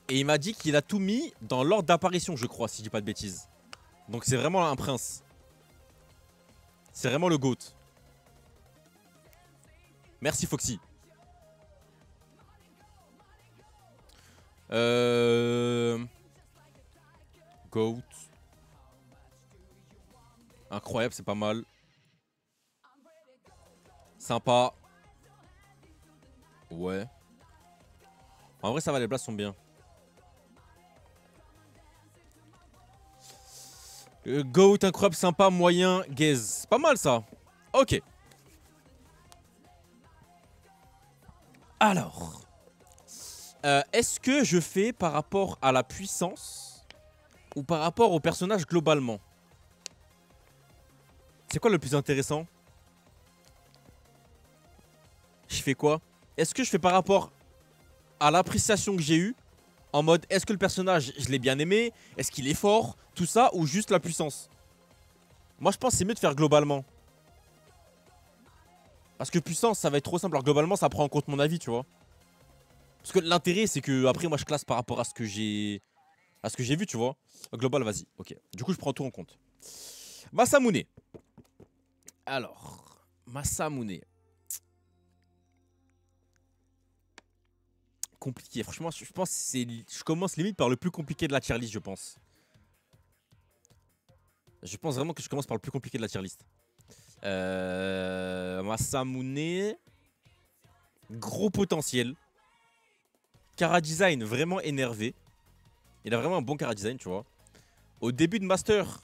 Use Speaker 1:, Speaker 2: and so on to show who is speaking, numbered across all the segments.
Speaker 1: Et il m'a dit qu'il a tout mis dans l'ordre d'apparition, je crois, si je dis pas de bêtises. Donc c'est vraiment un prince. C'est vraiment le GOAT. Merci Foxy. GOAT. Incroyable, c'est pas mal. Sympa. Ouais. En vrai, ça va, les blasts sont bien. GOAT, incroyable, sympa, moyen, gaze. Pas mal ça. Ok. Alors. Est-ce que je fais par rapport à la puissance ou par rapport au personnage globalement? C'est quoi le plus intéressant? Je fais quoi? Est-ce que je fais par rapport à l'appréciation que j'ai eue? En mode, est-ce que le personnage, je l'ai bien aimé? Est-ce qu'il est fort? Tout ça, ou juste la puissance? Moi, je pense que c'est mieux de faire globalement. Parce que puissance, ça va être trop simple. Alors globalement, ça prend en compte mon avis, tu vois. Parce que l'intérêt, c'est que après, moi, je classe par rapport à ce que j'ai vu, tu vois. Global, vas-y. Ok. Du coup, je prends tout en compte. Masamune. Alors, Masamune. Compliqué. Franchement, je pense que je commence limite par le plus compliqué de la tier list, je pense. Je pense vraiment que je commence par le plus compliqué de la tier list. Masamune. Gros potentiel. Cara design vraiment énervé. Il a vraiment un bon cara design, tu vois. Au début de Master,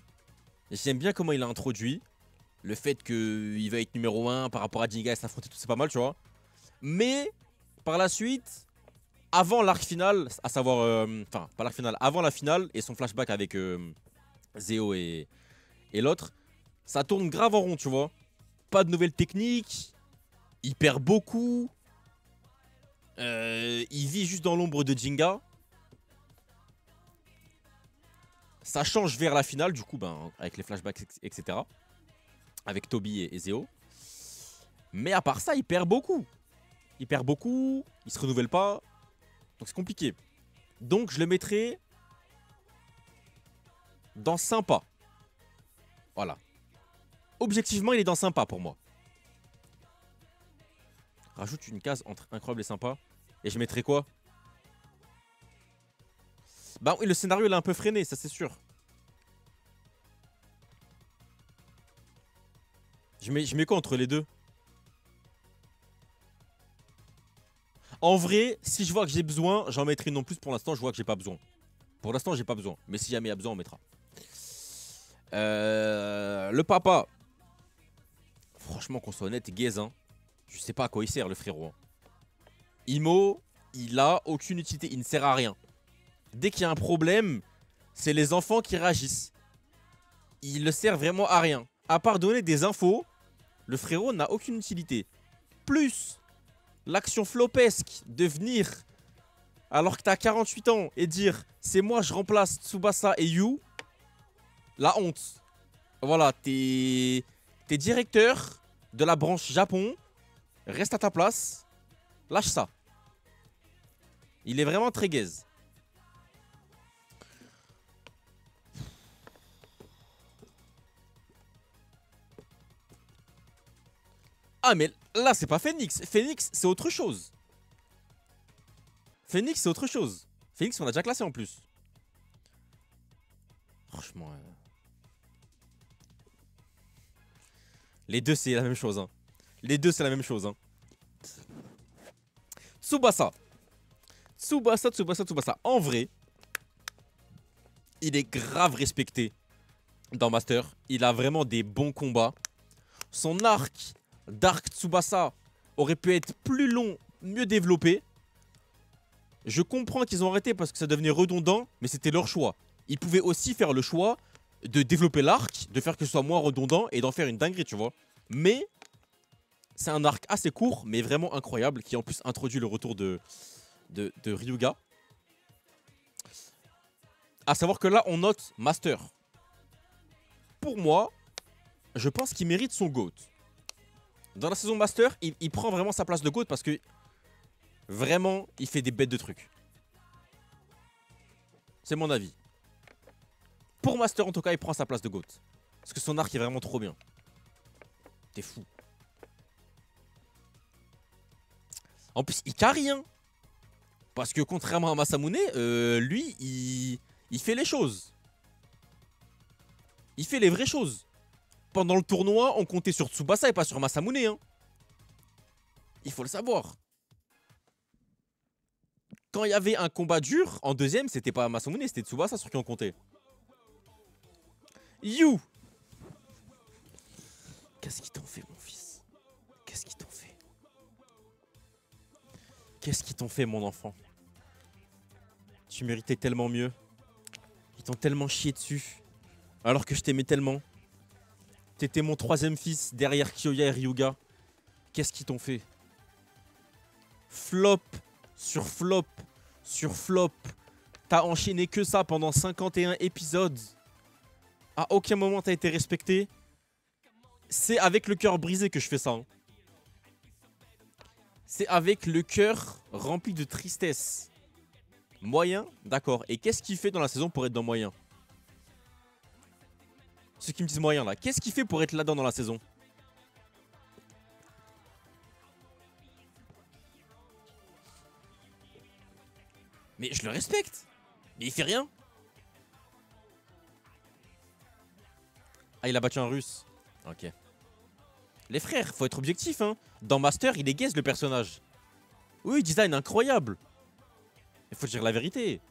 Speaker 1: j'aime bien comment il a introduit. Le fait qu'il va être numéro 1 par rapport à Jinga et s'affronter, tout c'est pas mal, tu vois. Mais, par la suite, avant l'arc final, à savoir... Enfin, pas l'arc final, avant la finale et son flashback avec Zeo et l'autre, ça tourne grave en rond, tu vois. Pas de nouvelles techniques. Il perd beaucoup. Il vit juste dans l'ombre de Jinga. Ça change vers la finale, du coup, ben, avec les flashbacks, etc. Avec Toby et Zeo. Mais à part ça, il perd beaucoup. Il perd beaucoup, il se renouvelle pas. Donc c'est compliqué. Donc je le mettrai dans sympa. Voilà. Objectivement, il est dans sympa pour moi. Rajoute une case entre incroyable et sympa. Et je mettrai quoi? Bah oui, le scénario il est un peu freiné, ça c'est sûr. Je mets quoi entre les deux? En vrai, si je vois que j'ai besoin, j'en mettrai non plus. Pour l'instant, je vois que j'ai pas besoin. Pour l'instant, j'ai pas besoin. Mais si jamais il y a besoin, on mettra. Le papa. Franchement, qu'on soit honnête, gaze, hein. Je sais pas à quoi il sert, le frérot. Hein. Imo, il a aucune utilité. Il ne sert à rien. Dès qu'il y a un problème, c'est les enfants qui réagissent. Il ne sert vraiment à rien. À part donner des infos, le frérot n'a aucune utilité. Plus l'action flopesque de venir alors que t'as 48 ans et dire c'est moi je remplace Tsubasa et Yu, la honte. Voilà, t'es directeur de la branche Japon, reste à ta place, lâche ça. Il est vraiment très gaze. Ah mais là c'est pas Phoenix, Phoenix c'est autre chose. Phoenix c'est autre chose. Phoenix on l'a déjà classé en plus. Franchement... Les deux c'est la même chose hein. Les deux c'est la même chose hein. Tsubasa. Tsubasa. En vrai, il est grave respecté dans Master. Il a vraiment des bons combats. Son arc Dark Tsubasa aurait pu être plus long, mieux développé. Je comprends qu'ils ont arrêté parce que ça devenait redondant, mais c'était leur choix. Ils pouvaient aussi faire le choix de développer l'arc, de faire que ce soit moins redondant et d'en faire une dinguerie, tu vois. Mais c'est un arc assez court, mais vraiment incroyable, qui en plus introduit le retour de Ryuga. A savoir que là, on note Master. Pour moi, je pense qu'il mérite son GOAT. Dans la saison Master, il prend vraiment sa place de GOAT parce que vraiment, il fait des bêtes de trucs. C'est mon avis. Pour Master, en tout cas, il prend sa place de GOAT. Parce que son arc est vraiment trop bien. T'es fou. En plus, il carry, hein. Parce que contrairement à Masamune, lui, il fait les choses. Il fait les vraies choses. Pendant le tournoi, on comptait sur Tsubasa et pas sur Masamune, hein. Il faut le savoir. Quand il y avait un combat dur, en deuxième, c'était pas Masamune, c'était Tsubasa sur qui on comptait. You. Qu'est-ce qu'ils t'ont fait, mon fils? Qu'est-ce qu'ils t'ont fait? Qu'est-ce qu'ils t'ont fait, mon enfant? Tu méritais tellement mieux. Ils t'ont tellement chié dessus. Alors que je t'aimais tellement. T'étais mon troisième fils derrière Kyoya et Ryuga. Qu'est-ce qu'ils t'ont fait? Flop sur flop sur flop. T'as enchaîné que ça pendant 51 épisodes. À aucun moment t'as été respecté. C'est avec le cœur brisé que je fais ça. Hein. C'est avec le cœur rempli de tristesse. Moyen, d'accord. Et qu'est-ce qu'il fait dans la saison pour être dans moyen? Ceux qui me disent moyen là. Qu'est-ce qu'il fait pour être là-dedans dans la saison? Mais je le respecte. Mais il fait rien. Ah, il a battu un russe. Ok. Les frères, faut être objectif, hein. Dans Master, il est gaze le personnage. Oui, design incroyable. Il faut dire la vérité.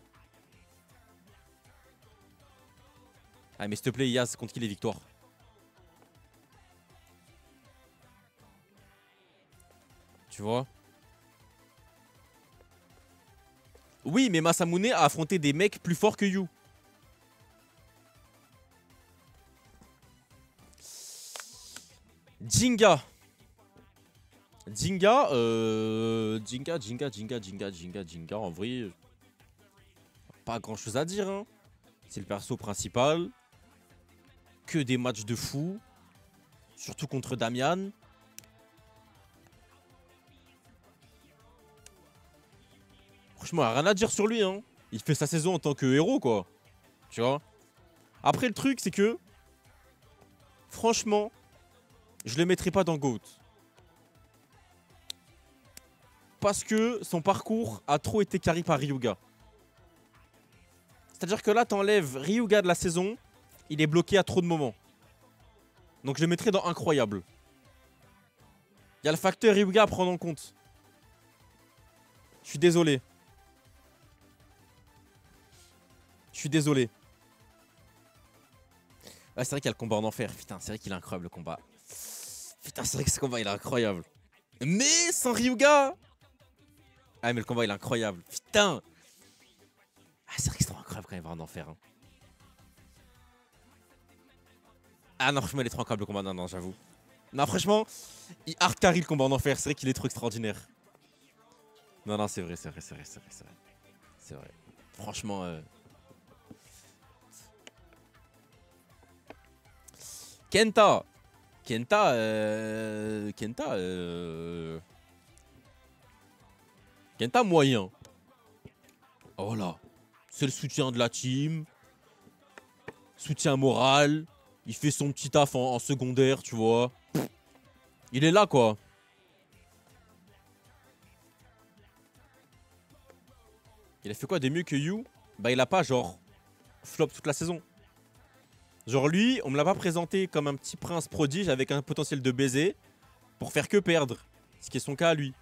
Speaker 1: Ah, mais s'il te plaît, Yaz, contre qui les victoires? Tu vois? Oui, mais Masamune a affronté des mecs plus forts que You. Jinga. Jinga, en vrai, pas grand chose à dire. Hein. C'est le perso principal. Que des matchs de fou. Surtout contre Damian. Franchement, rien à dire sur lui. Hein. Il fait sa saison en tant que héros, quoi. Tu vois. Après, le truc, c'est que... Franchement, je le mettrai pas dans GOAT. Parce que son parcours a trop été carré par Ryuga. C'est-à-dire que là, t'enlèves Ryuga de la saison, il est bloqué à trop de moments. Donc je le mettrai dans incroyable. Il y a le facteur Ryuga à prendre en compte. Je suis désolé. Je suis désolé. Ah, c'est vrai qu'il y a le combat en enfer. Putain, c'est vrai qu'il est incroyable le combat. Putain, c'est vrai que ce combat il est incroyable. Mais sans Ryuga. Ah, mais le combat il est incroyable. Putain. Ah, c'est vrai que c'est incroyable quand il va en enfer. Hein. Ah non, franchement, il est trop incroyable le combat. Non, non, j'avoue. Non, franchement, il hard carry le combat en enfer. C'est vrai qu'il est trop extraordinaire. Non, non, c'est vrai, c'est vrai, c'est vrai, c'est vrai, c'est vrai. C'est vrai. Franchement. Kenta. Kenta. Kenta moyen. Oh là. C'est le soutien de la team. Soutien moral. Il fait son petit taf en secondaire, tu vois. Il est là, quoi. Il a fait quoi de mieux que You? Bah, il a pas, genre, flop toute la saison. Genre, lui, on me l'a pas présenté comme un petit prince prodige avec un potentiel de baiser pour faire que perdre. Ce qui est son cas à lui.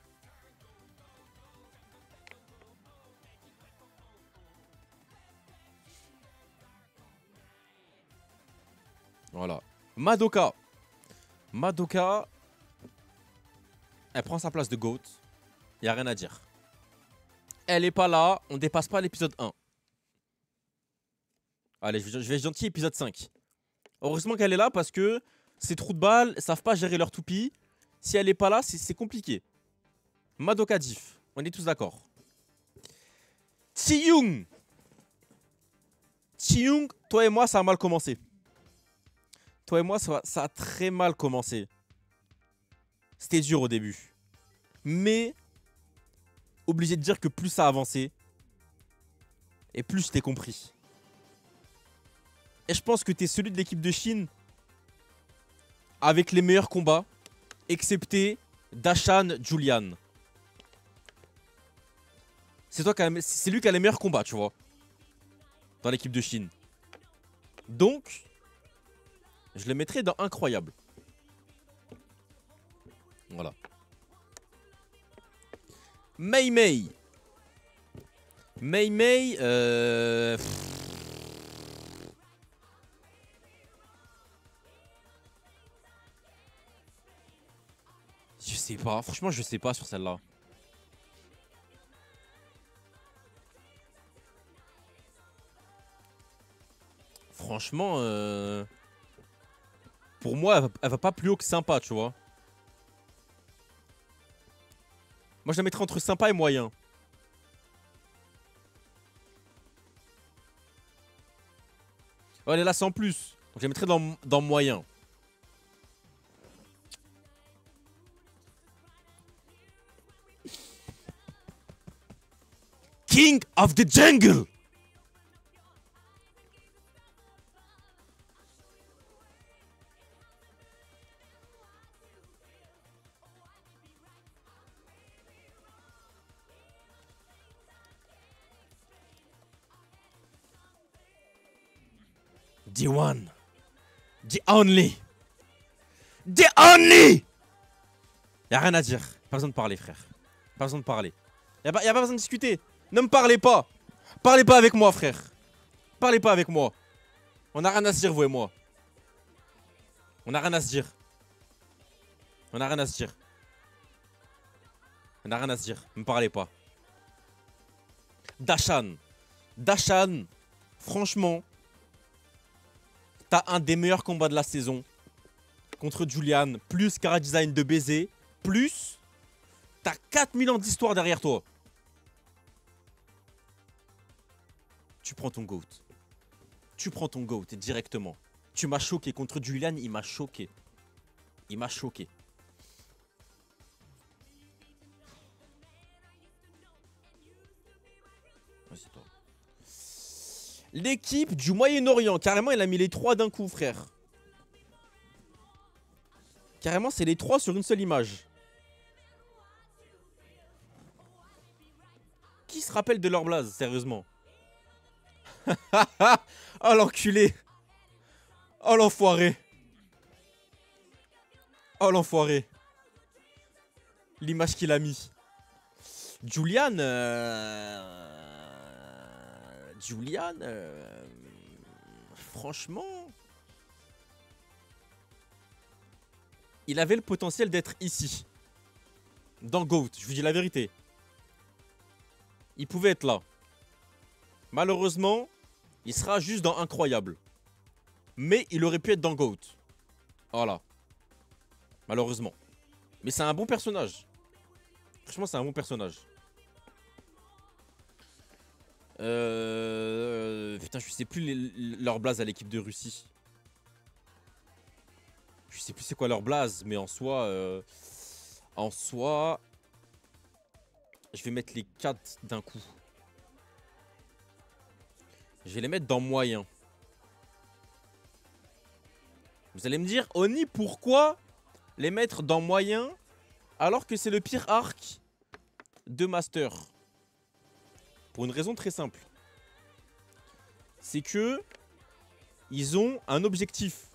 Speaker 1: Voilà. Madoka. Madoka. Elle prend sa place de GOAT. Y a rien à dire. Elle est pas là. On dépasse pas l'épisode 1. Allez, je vais être gentil, épisode 5. Heureusement qu'elle est là parce que ces trous de balles savent pas gérer leur toupie. Si elle est pas là, c'est compliqué. Madoka diff. On est tous d'accord. Chi-Young. Chi-Young, toi et moi, ça a mal commencé. Toi et moi, ça a très mal commencé. C'était dur au début. Mais, obligé de dire que plus ça avançait, et et plus je t'ai compris. Et je pense que t'es celui de l'équipe de Chine avec les meilleurs combats, excepté Dashan Julian. C'est lui qui a les meilleurs combats, tu vois, dans l'équipe de Chine. Donc, je le mettrai dans incroyable. Voilà. Mei Mei. Mei Mei, je sais pas, franchement je sais pas sur celle-là. Franchement, pour moi elle va pas plus haut que sympa, tu vois. Moi je la mettrais entre sympa et moyen. Oh, elle est là sans plus. Donc je la mettrais dans moyen. King of the Jungle. The one. The only. The only. Y'a rien à dire. Pas besoin de parler, frère. Pas besoin de parler. Y'a pas besoin de discuter. Ne me parlez pas. Parlez pas avec moi, frère. Parlez pas avec moi. On a rien à se dire, vous et moi. On a rien à se dire. On a rien à se dire. On a rien à se dire. Ne me parlez pas. Dashan. Dashan. Franchement. T'as un des meilleurs combats de la saison. Contre Julian. Plus Cara Design de baiser. Plus. T'as 4000 ans d'histoire derrière toi. Tu prends ton GOAT. Tu prends ton GOAT directement. Tu m'as choqué. Contre Julian, il m'a choqué. Il m'a choqué. Vas-y, toi. L'équipe du Moyen-Orient. Carrément, il a mis les 3 d'un coup, frère. Carrément, c'est les 3 sur une seule image. Qui se rappelle de leur blaze, sérieusement? Oh l'enculé. Oh l'enfoiré. Oh l'enfoiré. L'image qu'il a mis. Julian. Julian. Franchement. Il avait le potentiel d'être ici. Dans GOAT, je vous dis la vérité. Il pouvait être là. Malheureusement, il sera juste dans incroyable. Mais il aurait pu être dans GOAT. Voilà. Malheureusement. Mais c'est un bon personnage. Franchement, c'est un bon personnage. Putain, je sais plus leur blaze à l'équipe de Russie. Je sais plus c'est quoi leur blaze, mais en soi... je vais mettre les 4 d'un coup. Je vais les mettre dans moyen. Vous allez me dire, Oni, pourquoi les mettre dans moyen alors que c'est le pire arc de Master? Pour une raison très simple. C'est que ils ont un objectif.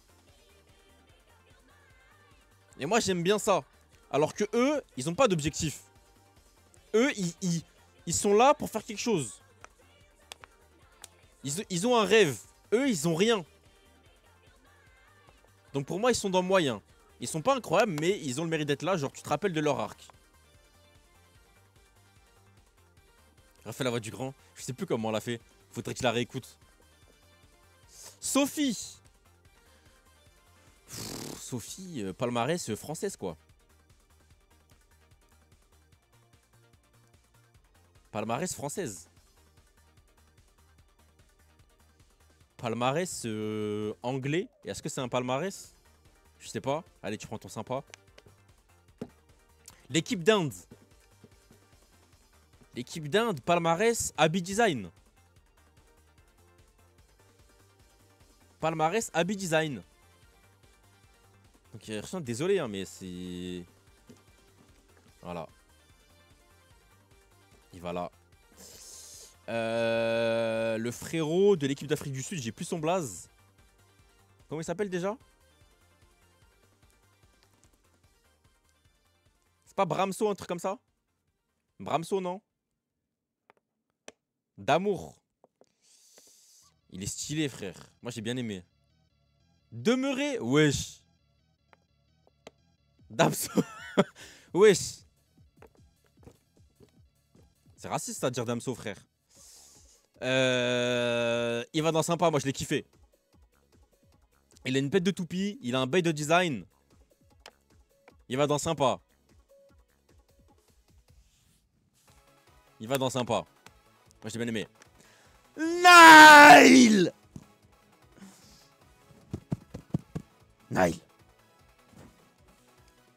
Speaker 1: Et moi j'aime bien ça. Alors que eux, ils n'ont pas d'objectif. Eux, ils sont là pour faire quelque chose. Ils ont un rêve. Eux, ils ont rien. Donc pour moi, ils sont dans moyen. Ils sont pas incroyables, mais ils ont le mérite d'être là. Genre, tu te rappelles de leur arc. Raphaël, la voix du grand. Je sais plus comment on l'a fait. Faudrait qu'il la réécoute. Sophie. Sophie, palmarès française, quoi. Palmarès française. Palmarès anglais. Et est-ce que c'est un palmarès? Je sais pas. Allez, tu prends ton sympa. L'équipe d'Inde. L'équipe d'Inde, palmarès, Abi Design. Palmarès Abi Design. Donc, désolé, hein, mais c'est... Voilà. Il va là. Le frérot de l'équipe d'Afrique du Sud, j'ai plus son blaze. Comment il s'appelle déjà? C'est pas Bramso, un truc comme ça? Bramso, non? D'amour. Il est stylé, frère. Moi, j'ai bien aimé. Demeurer? Wesh. Damso. Wesh. C'est raciste à dire Damso, frère. Il va dans sympa, moi je l'ai kiffé. Il a une bête de toupie, il a un bail de design. Il va dans sympa. Il va dans sympa. Moi j'ai bien aimé. Nile. Nile.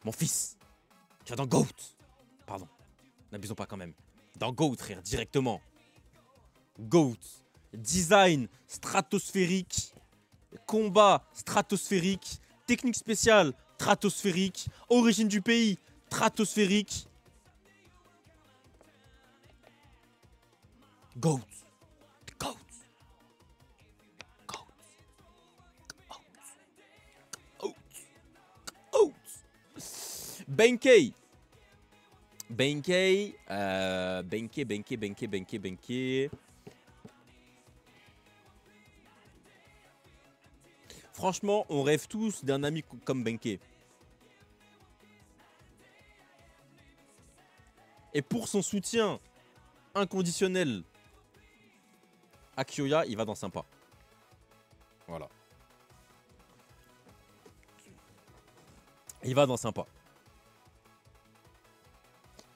Speaker 1: Mon fils. Tu vas dans GOAT. Pardon. N'abusons pas quand même. Dans GOAT, frère, directement. GOAT. Design stratosphérique. Combat stratosphérique. Technique spéciale stratosphérique. Origine du pays stratosphérique. GOAT. GOAT. GOAT. GOAT. GOAT. Benkei. Benkei. Benkei. Franchement, on rêve tous d'un ami comme Benkei. Et pour son soutien inconditionnel à Kyoya, il va dans sympa. Voilà. Il va dans sympa.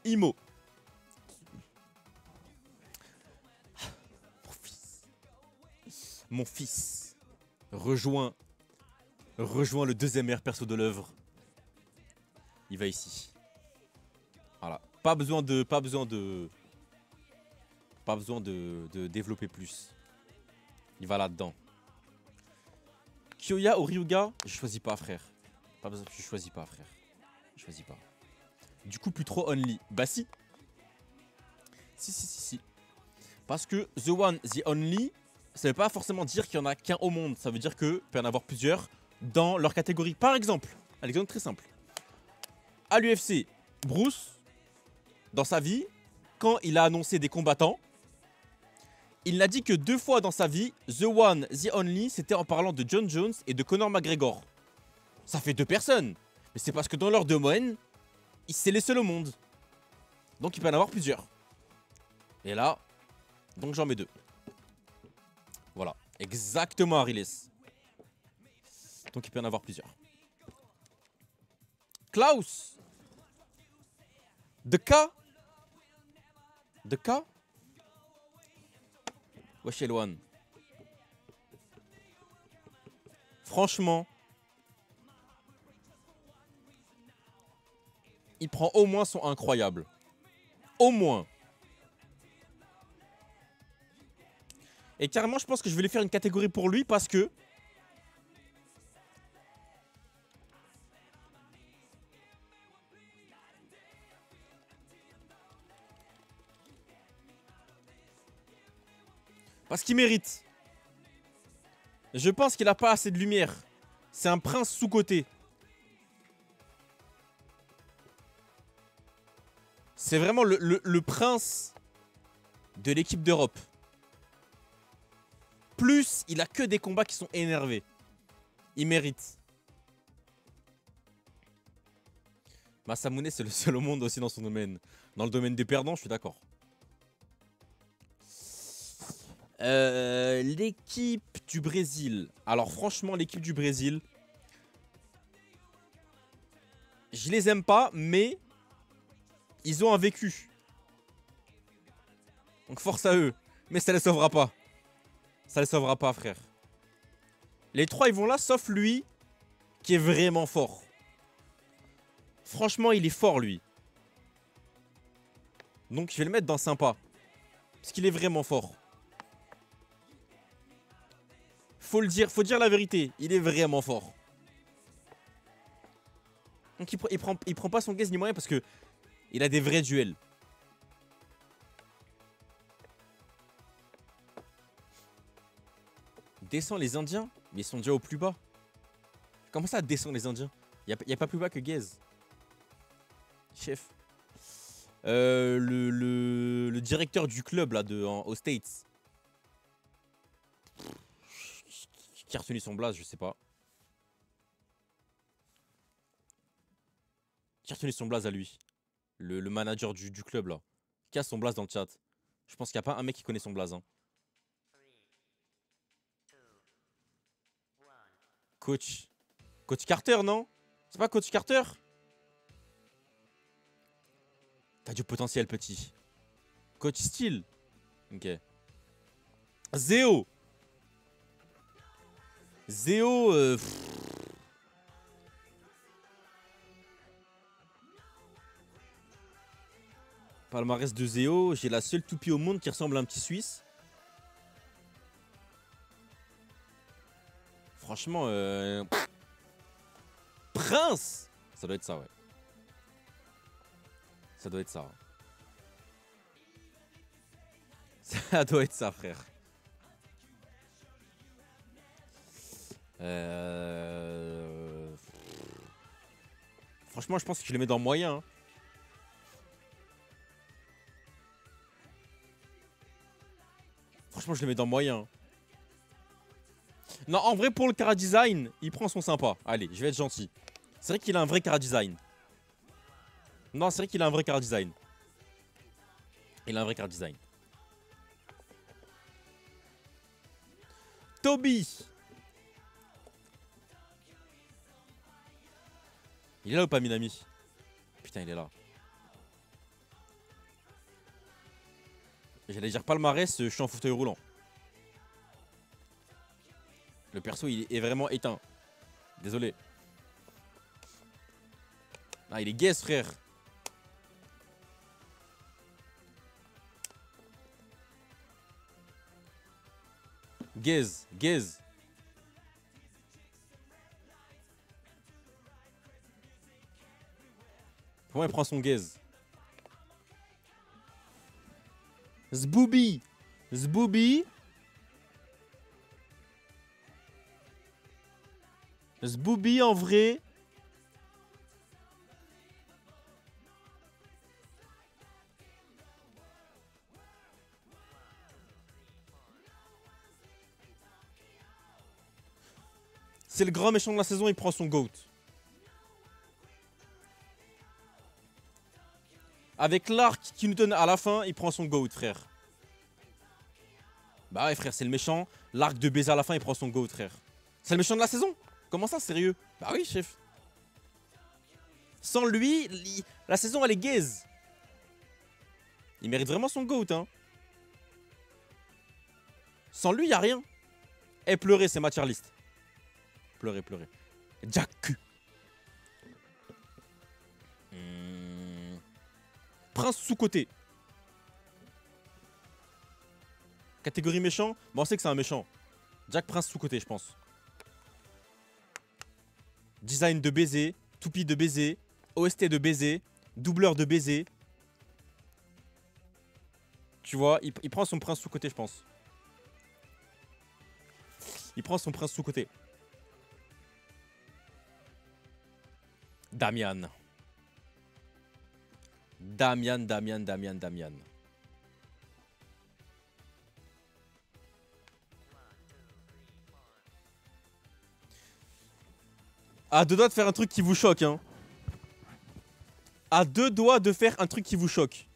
Speaker 1: Imo. Mon fils. Mon fils. Rejoins le deuxième meilleur perso de l'œuvre. Il va ici. Voilà. Pas besoin de développer plus. Il va là-dedans. Kyoya ou Ryuga, je choisis pas, frère. Pas besoin, je choisis pas, frère. Je choisis pas. Du coup, plus trop only. Bah si. Si. Parce que The One, The Only, ça veut pas forcément dire qu'il y en a qu'un au monde. Ça veut dire que peut y en avoir plusieurs dans leur catégorie. Par exemple, un exemple très simple. À l'UFC, Bruce, dans sa vie, quand il a annoncé des combattants, il n'a dit que 2 fois dans sa vie, The One, The Only, c'était en parlant de John Jones et de Conor McGregor. Ça fait 2 personnes. Mais c'est parce que dans leur domaine, c'est les seuls au monde. Donc il peut y en avoir plusieurs. Et là, donc j'en mets 2. Voilà. Exactement, Ariles. Donc il peut y en avoir plusieurs. Klaus. De K. Wesh Elwan. Franchement, il prend au moins son incroyable. Au moins. Et carrément, je pense que je vais lui faire une catégorie pour lui parce que... Parce qu'il mérite. Je pense qu'il n'a pas assez de lumière. C'est un prince sous-coté. C'est vraiment le prince de l'équipe d'Europe. Plus, il a que des combats qui sont énervés. Il mérite. Masamune, c'est le seul au monde aussi dans son domaine. Dans le domaine des perdants, je suis d'accord. L'équipe du Brésil. Alors franchement, l'équipe du Brésil, je les aime pas, mais ils ont un vécu. Donc force à eux. Mais ça les sauvera pas. Ça les sauvera pas, frère. Les 3, ils vont là, sauf lui, qui est vraiment fort. Franchement, il est fort, lui. Donc je vais le mettre dans sympa. Parce qu'il est vraiment fort. faut dire la vérité. Il est vraiment fort. Donc il prend pas son gaze ni moyen parce que il a des vrais duels. Descend les Indiens, mais ils sont déjà au plus bas. Comment ça descend les Indiens? Y a pas plus bas que Gaze. Chef. Le directeur du club là aux States. Qui a retenu son blaze, je sais pas. Qui a retenu son blaze à lui? Le manager du club là. Qui a son blaze dans le chat? Je pense qu'il n'y a pas un mec qui connaît son blaze. Hein. Coach. Coach Carter, non? C'est pas Coach Carter? T'as du potentiel, petit. Coach Steel. Ok. Zéo. Zéo. Palmarès de Zéo. J'ai la seule toupie au monde qui ressemble à un petit Suisse. Franchement, Prince. Ça doit être ça, ouais. Ça doit être ça. Ça doit être ça, frère. Franchement, je pense que je le mets dans moyen. Hein. Franchement, je le mets dans moyen. Non, en vrai, pour le cara design, il prend son sympa. Allez, je vais être gentil. C'est vrai qu'il a un vrai cara design. Non, c'est vrai qu'il a un vrai cara design. Il a un vrai cara design. Toby. Il est là ou pas, Minami? Putain, il est là. J'allais dire palmarès, je suis en fauteuil roulant. Le perso, il est vraiment éteint. Désolé. Ah, il est gaze, frère. Gaze, gaze. Comment il prend son gaze? Zbooby. Zbooby. Zbooby en vrai. C'est le grand méchant de la saison, il prend son GOAT. Avec l'arc qui nous donne à la fin, il prend son GOAT, frère. Bah ouais, frère, c'est le méchant. L'arc de baiser à la fin, il prend son GOAT, frère. C'est le méchant de la saison. Comment ça, sérieux? Bah oui, chef. Sans lui, la saison, elle est gaze. Il mérite vraiment son GOAT, hein. Sans lui, y a rien. Eh, pleurer, c'est ma tier list. Pleurer, pleurer. Jack. Prince sous-côté. Catégorie méchant. Bon, on sait que c'est un méchant. Jack Prince sous-côté, je pense. Design de baiser. Toupie de baiser. OST de baiser. Doubleur de baiser. Tu vois, il prend son prince sous-côté, je pense. Il prend son prince sous-côté. Damian. Damian. À deux doigts de faire un truc qui vous choque, hein. À deux doigts de faire un truc qui vous choque.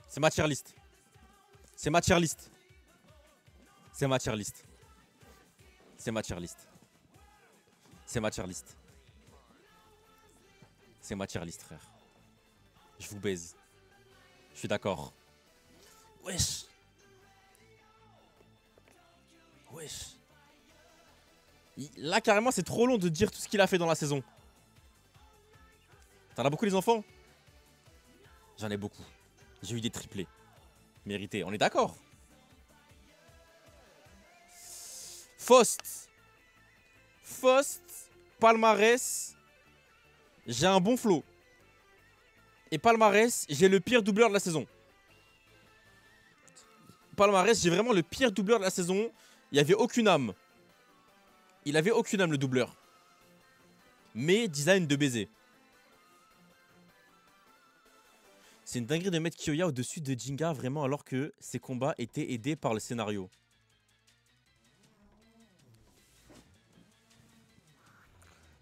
Speaker 1: C'est ma tier list. C'est ma tier list. C'est ma tier list. C'est ma tier list. C'est ma tier list. C'est ma tier list, frère. Je vous baise. Je suis d'accord. Wesh. wesh. Là, carrément, c'est trop long de dire tout ce qu'il a fait dans la saison. T'en as beaucoup, les enfants? J'en ai beaucoup. J'ai eu des triplés. Mérités. On est d'accord? Faust. Faust. Palmarès. J'ai un bon flow. Et palmarès, j'ai le pire doubleur de la saison. Palmarès, j'ai vraiment le pire doubleur de la saison. Il n'y avait aucune âme. Il avait aucune âme, le doubleur. Mais design de baiser. C'est une dinguerie de mettre Kyoya au-dessus de Jinga, vraiment, alors que ses combats étaient aidés par le scénario.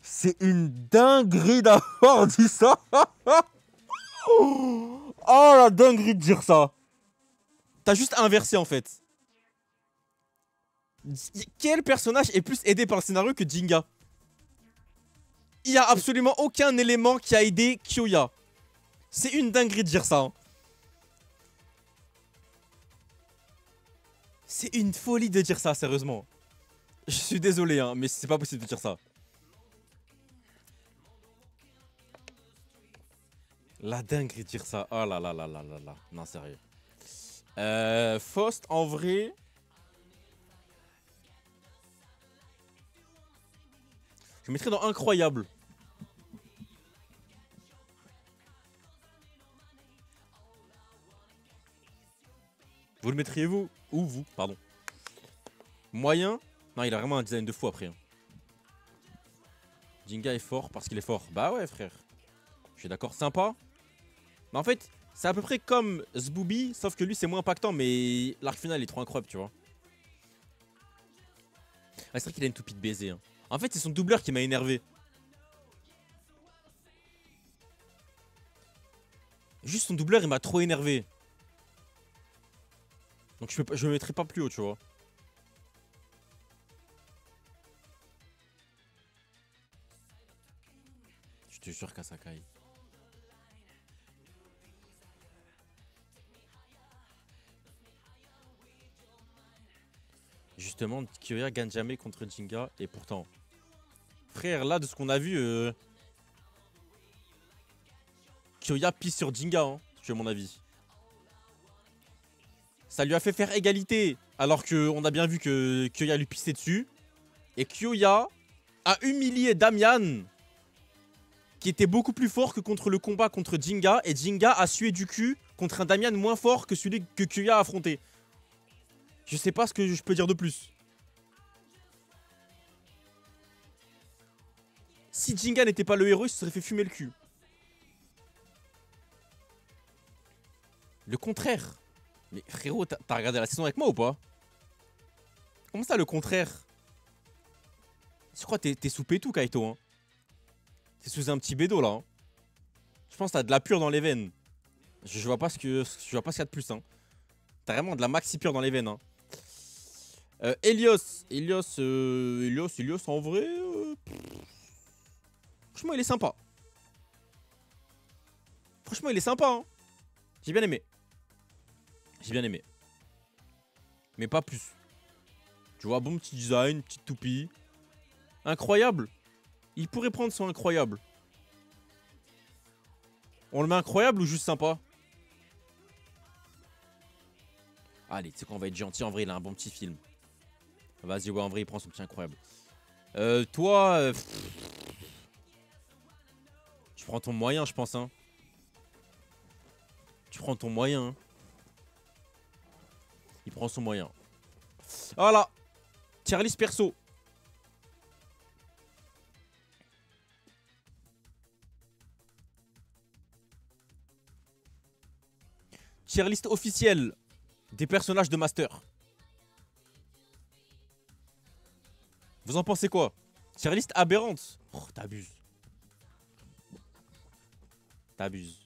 Speaker 1: C'est une dinguerie d'avoir dit ça. Oh, la dinguerie de dire ça. T'as juste inversé, en fait. Quel personnage est plus aidé par le scénario que Jinga? Il n'y a absolument aucun élément qui a aidé Kyoya. C'est une dinguerie de dire ça. Hein. C'est une folie de dire ça, sérieusement. Je suis désolé, hein, mais c'est pas possible de dire ça. La dinguerie de dire ça. Oh là là là là là là. Non, sérieux. Faust, en vrai... Je mettrais dans incroyable. Vous le mettriez vous? Ou vous, pardon. Moyen? Non, il a vraiment un design de fou après. Hein. Jinga est fort parce qu'il est fort. Bah ouais, frère. Je suis d'accord. Sympa. Mais en fait, c'est à peu près comme Zbooby, sauf que lui, c'est moins impactant, mais l'arc final est trop incroyable, tu vois. Ah, c'est vrai qu'il a une toupie de baiser. Hein. En fait, c'est son doubleur qui m'a énervé. Juste son doubleur, il m'a trop énervé. Donc je me mettrai pas plus haut, tu vois. Je te jure qu'Asakai. Justement, Kyoya gagne jamais contre Jinga. Et pourtant, frère, là, de ce qu'on a vu, Kyoya pisse sur Jinga, hein, si tu veux mon avis. Ça lui a fait faire égalité. Alors qu'on a bien vu que Kyoya lui pissait dessus. Et Kyoya a humilié Damian, qui était beaucoup plus fort que contre le combat contre Jinga. Et Jinga a sué du cul contre un Damian moins fort que celui que Kyoya a affronté. Je sais pas ce que je peux dire de plus. Si Jinga n'était pas le héros, il se serait fait fumer le cul. Le contraire. Mais frérot, t'as regardé la saison avec moi ou pas? Comment ça, le contraire? Je crois que t'es sous pétou, Kaito. Hein. T'es sous un petit bédo, là. Hein. Je pense que t'as de la pure dans les veines. Je vois pas ce qu'il y a de plus. Hein. T'as vraiment de la maxi pure dans les veines. Hein. Helios, en vrai... Franchement, il est sympa. Franchement, il est sympa. Hein. J'ai bien aimé. J'ai bien aimé. Mais pas plus. Tu vois, bon petit design, petite toupie. Incroyable. Il pourrait prendre son incroyable. On le met incroyable ou juste sympa? Allez, tu sais qu'on va être gentil. En vrai, il a un bon petit film. Vas-y, ouais, en vrai, il prend son petit incroyable. Toi... tu prends ton moyen, je pense. Hein. Tu prends ton moyen. Hein. Il prend son moyen. Voilà. Tier list perso. Tier list officielle des personnages de Master. Vous en pensez quoi? Tier list aberrante. Oh, t'abuses. T'abuses.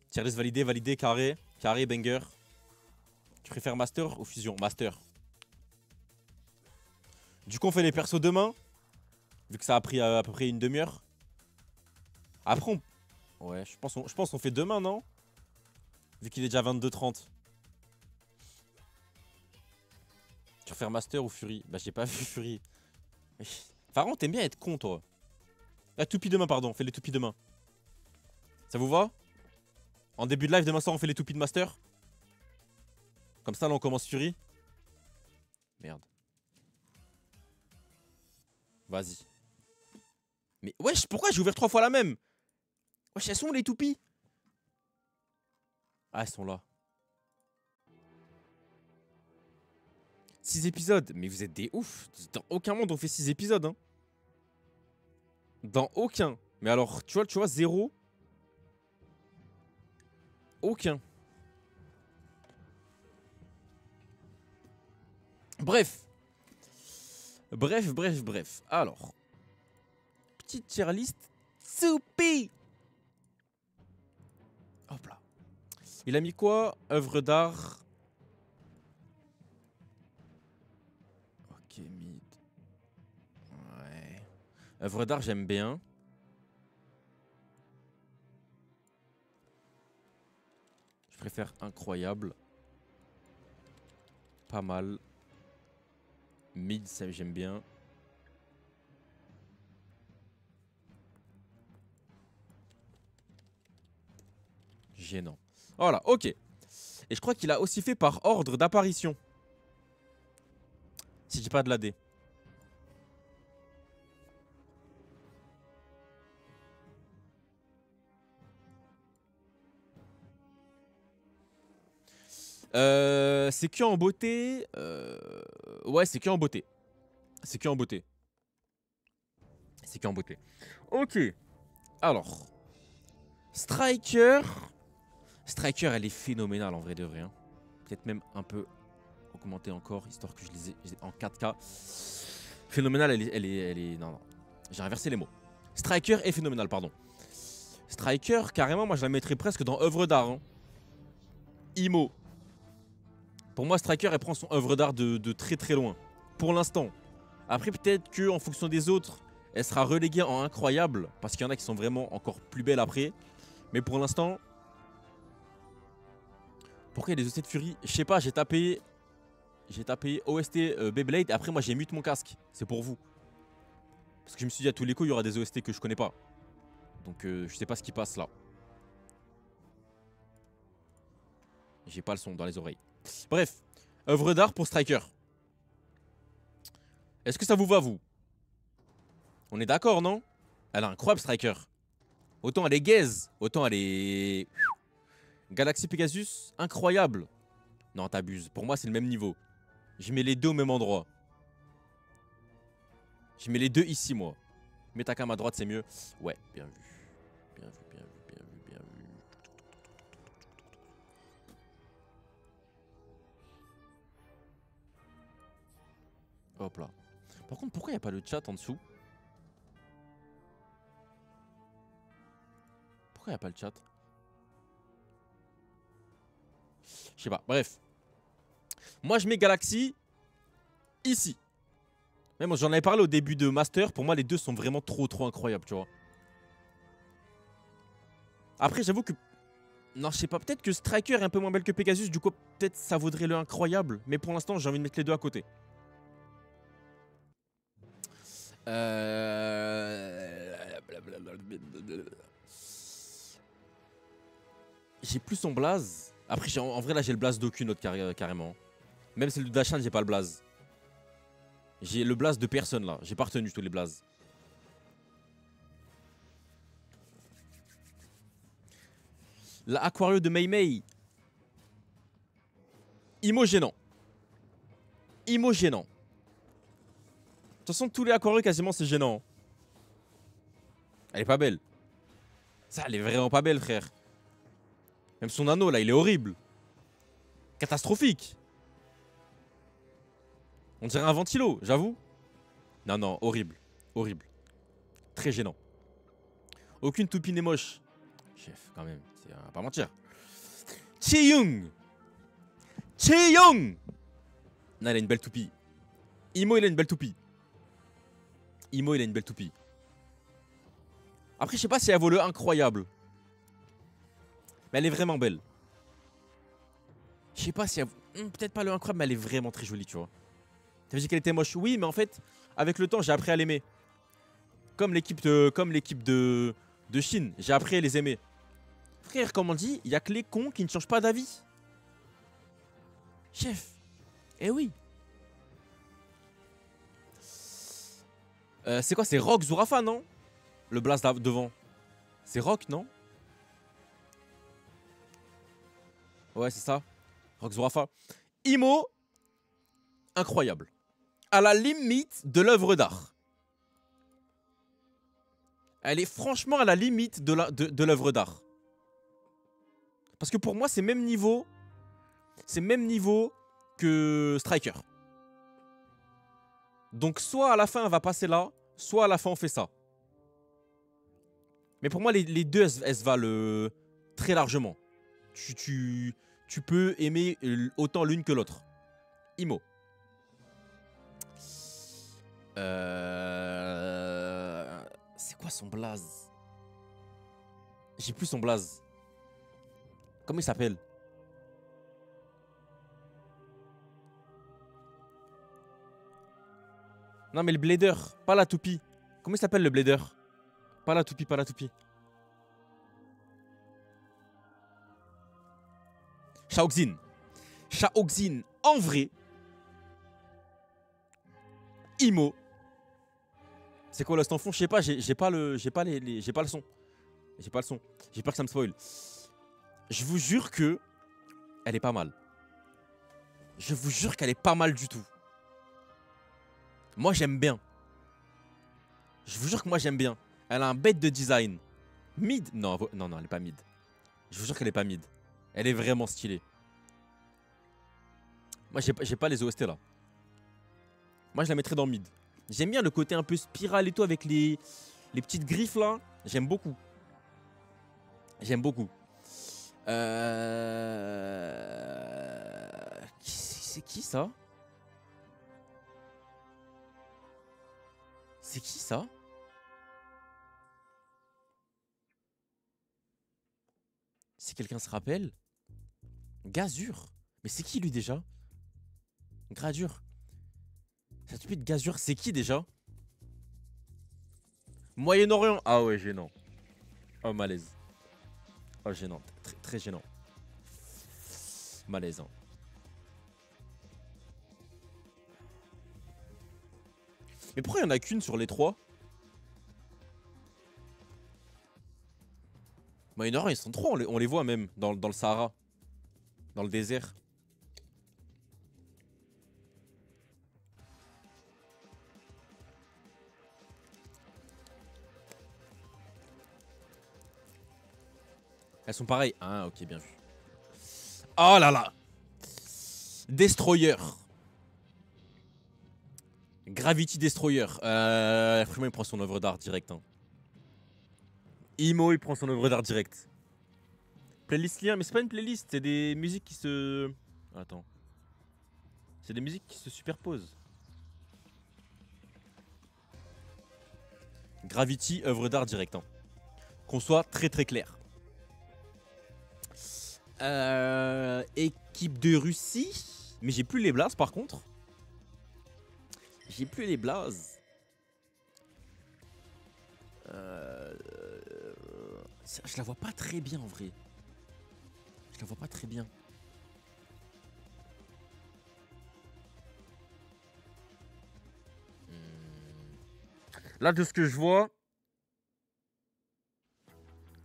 Speaker 1: Tier list validé, validé, carré. Carré, banger. Tu préfères Master ou Fusion? Master. Du coup, on fait les persos demain. Vu que ça a pris à peu près une demi-heure. Après, on... Ouais, je pense qu'on fait demain, non? Vu qu'il est déjà 22h30. Tu refais Master ou Fury? Bah j'ai pas vu Fury. Pharaon, t'aimes bien être con toi. La toupie demain, pardon. Fais les toupies demain. Ça vous va? En début de live demain soir on fait les toupies de Master. Comme ça là on commence Fury. Merde. Vas-y. Mais wesh, pourquoi j'ai ouvert 3 fois la même? Wesh, elles sont où les toupies? Ah, elles sont là. 6 épisodes. Mais vous êtes des ouf. Dans aucun monde on fait 6 épisodes. Hein. Dans aucun. Mais alors, tu vois, 0. Aucun. Bref. Bref. Alors. Petite tier list. Soupi. Hop là. Il a mis quoi? Œuvre d'art. Ok, mid. Ouais. Œuvre d'art, j'aime bien. Je préfère incroyable. Pas mal. Mid, ça j'aime bien. Gênant. Voilà, ok. Et je crois qu'il a aussi fait par ordre d'apparition. Si je dis pas de l'AD. C'est que en beauté. Ouais, c'est que en beauté. C'est que en beauté. C'est que en beauté. Ok. Alors. Striker. Striker, elle est phénoménale en vrai de vrai. Hein. Peut-être même un peu augmenter encore, histoire que je les ai en 4K. Phénoménale, elle est... Non. J'ai inversé les mots. Striker est phénoménal, pardon. Striker, carrément, moi je la mettrais presque dans œuvre d'art. Hein. Imo. Pour moi, Striker, elle prend son œuvre d'art de très très loin. Pour l'instant. Après, peut-être qu'en fonction des autres, elle sera reléguée en incroyable. Parce qu'il y en a qui sont vraiment encore plus belles après. Mais pour l'instant... Pourquoi il y a des OST de Fury? Je sais pas, j'ai tapé OST Beyblade. Et après, moi, j'ai mute mon casque. C'est pour vous. Parce que je me suis dit, à tous les coups, il y aura des OST que je connais pas. Donc, je sais pas ce qui passe là. J'ai pas le son dans les oreilles. Bref, œuvre d'art pour Striker. Est-ce que ça vous va, vous? On est d'accord, non? Elle a un incroyable Striker. Autant elle est gaze, autant elle est... Galaxy Pegasus, incroyable. Non, t'abuses. Pour moi, c'est le même niveau. Je mets les deux au même endroit. Je mets les deux ici, moi. Mets ta cam à droite, c'est mieux. Ouais, bien vu. Bien vu. Hop là. Par contre, pourquoi il n'y a pas le chat en dessous? Pourquoi il n'y a pas le chat? Je sais pas, bref. Moi, je mets Galaxy ici. Même j'en avais parlé au début de Master. Pour moi, les deux sont vraiment trop incroyables, tu vois. Après, j'avoue que... Non, je sais pas. Peut-être que Striker est un peu moins belle que Pegasus. Du coup, peut-être ça vaudrait le incroyable. Mais pour l'instant, j'ai envie de mettre les deux à côté. J'ai plus son blaze. Après, en vrai, là, j'ai le blaze d'aucune autre carrément. Même celle de Dashan, j'ai pas le blaze. J'ai le blaze de personne, là. J'ai pas retenu tous les blazes. La Aquario de Mei Mei. Imo gênant. Imo gênant. De toute façon, tous les Aquario, quasiment, c'est gênant. Elle est pas belle. Ça, elle est vraiment pas belle, frère. Même son anneau, là, il est horrible. Catastrophique. On dirait un ventilo, j'avoue. Non, horrible. Horrible. Très gênant. Aucune toupie n'est moche. Chef, quand même, on va pas mentir. Chi-Young. Non, il a une belle toupie. Imo, il a une belle toupie. Après, je sais pas si elle vaut le incroyable. Mais elle est vraiment belle. Je sais pas si elle... peut-être pas le incroyable, mais elle est vraiment très jolie, tu vois. T'avais dit qu'elle était moche. Oui, mais en fait, avec le temps, j'ai appris à l'aimer. Comme l'équipe de Chine. J'ai appris à les aimer. Frère, comme on dit, il y a que les cons qui ne changent pas d'avis. Chef. Eh oui. C'est quoi? C'est Rock Zurafa, non? Le blast devant. C'est Rock, non? Ouais, c'est ça. Rock Zurafa. Imo. Incroyable. À la limite de l'œuvre d'art. Elle est franchement à la limite de l'œuvre d'art. Parce que pour moi, c'est même niveau. C'est même niveau que Striker. Donc soit à la fin, elle va passer là, soit à la fin, on fait ça. Mais pour moi, les deux, elles se valent très largement. Tu peux aimer autant l'une que l'autre. Imo. C'est quoi son blaze? J'ai plus son blaze. Comment il s'appelle? Non mais le blader, pas la toupie. Comment il s'appelle le blader? Pas la toupie, pas la toupie. Shaoxin. Shaoxin, en vrai. Imo. C'est quoi Lost en fond? Je sais pas, j'ai pas le son. J'ai pas le son. J'ai peur que ça me spoil. Je vous jure que elle est pas mal. Je vous jure qu'elle est pas mal du tout. Moi j'aime bien. Je vous jure que moi j'aime bien. Elle a un bête de design. Mid? Non, non, non, elle est pas mid. Je vous jure qu'elle est pas mid. Elle est vraiment stylée. Moi j'ai pas les OST là. Moi je la mettrais dans mid. J'aime bien le côté un peu spirale et tout avec les petites griffes là. J'aime beaucoup. J'aime beaucoup. C'est qui ça? C'est qui ça? Si quelqu'un se rappelle. Gazur. Mais c'est qui lui déjà? Gradure. Cette de Gazur, c'est qui déjà? Moyen-Orient. Ah ouais, gênant. Oh, malaise. Oh, gênant. Très, très gênant. Malaisant. Mais pourquoi il n'y en a qu'une sur les trois? Moyen-Orient, ils sont trois. On les voit même dans le Sahara. Dans le désert. Elles sont pareilles. Ah, ok, bien vu. Oh là là. Destroyer. Gravity Destroyer. Franchement, il prend son œuvre d'art direct. Hein. Imo, il prend son œuvre d'art direct. Playlist lien, mais c'est pas une playlist, c'est des musiques qui se... Attends. C'est des musiques qui se superposent. Gravity, œuvre d'art direct. Hein. Qu'on soit très très clair. Équipe de Russie. Mais j'ai plus les blazes par contre. J'ai plus les blazes. Je la vois pas très bien en vrai. Je la vois pas très bien. Là, de ce que je vois,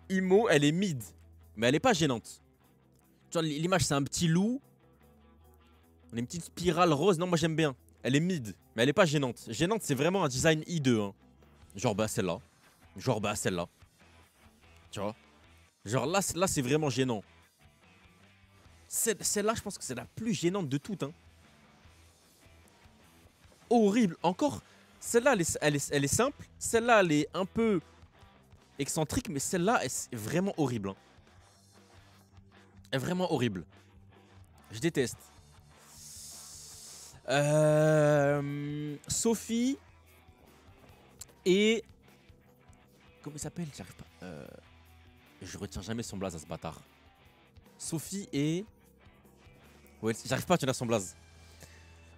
Speaker 1: Imo, elle est mid. Mais elle est pas gênante. Tu vois, l'image, c'est un petit loup. On a une petite spirale rose. Non, moi, j'aime bien. Elle est mid, mais elle est pas gênante. Gênante, c'est vraiment un design I2. Hein. Genre, bah, celle-là. Genre, bah, celle-là. Tu vois? Genre, là c'est vraiment gênant. Celle-là, je pense que c'est la plus gênante de toutes. Hein. Horrible. Encore, celle-là, elle est simple. Celle-là, elle est un peu excentrique, mais celle-là, est vraiment horrible. Hein. Elle est vraiment horrible. Je déteste. Sophie et... Comment il s'appelle? J'arrive pas. Je retiens jamais son blaze à ce bâtard. Sophie et... Ouais, j'arrive pas à tenir son blaze.